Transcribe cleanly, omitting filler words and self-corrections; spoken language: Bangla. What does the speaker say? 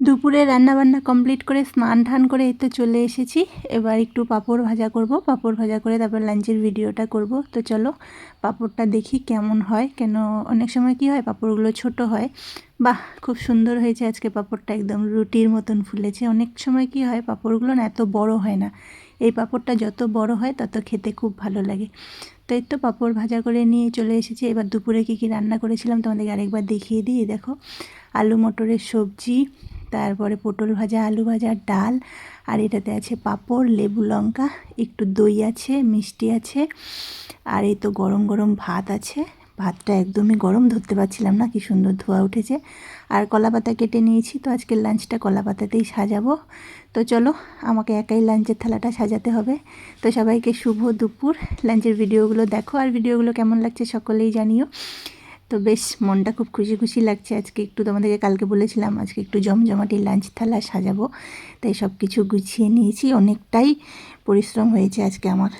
দুপুরে রান্নাবান্না কমপ্লিট করে স্নান ধান করে এই তো চলে এসেছি। এবার একটু পাঁপড় ভাজা করব, পাঁপড় ভাজা করে তারপর লাঞ্চের ভিডিওটা করব। তো চলো পাঁপড়টা দেখি কেমন হয়, কেন অনেক সময় কি হয় পাঁপড়গুলো ছোট হয়। বাহ, খুব সুন্দর হয়েছে আজকে পাঁপড়টা, একদম রুটির মতন ফুলেছে। অনেক সময় কি হয় পাঁপড়গুলো না এত বড় হয় না, এই পাঁপড়টা যত বড় হয় তত খেতে খুব ভালো লাগে। তো এই তো পাঁপড় ভাজা করে নিয়ে চলে এসেছি। এবার দুপুরে কী রান্না করেছিলাম তোমাদেরকে আরেকবার দেখিয়ে দিই। দেখো, আলু মটরের সবজি, তারপরে পটল ভাজা, আলু ভাজা, ডাল, আর এটাতে আছে পাঁপড়, লেবু লঙ্কা, একটু দই আছে, মিষ্টি আছে, আর এই তো গরম গরম ভাত আছে। ভাতটা একদমই গরম, ধরতে পারছিলাম না, কি সুন্দর ধোয়া উঠেছে। আর কলা পাতা কেটে নিয়েছি, তো আজকের লাঞ্চটা কলা পাতাতেই সাজাবো। তো চলো, আমাকে একাই লাঞ্চের থালাটা সাজাতে হবে। তো সবাইকে শুভ দুপুর। লাঞ্চের ভিডিওগুলো দেখো, আর ভিডিওগুলো কেমন লাগছে সকলেই জানিও। তো বেশ মনটা খুব খুশি খুশি লাগছে আজকে। একটু তোমাদেরকে কালকে বলেছিলাম আজকে একটু জমজমাটি লাঞ্চ থালা সাজাবো, তাই সব কিছু গুছিয়ে নিয়েছি। অনেকটাই পরিশ্রম হয়েছে আজকে আমার।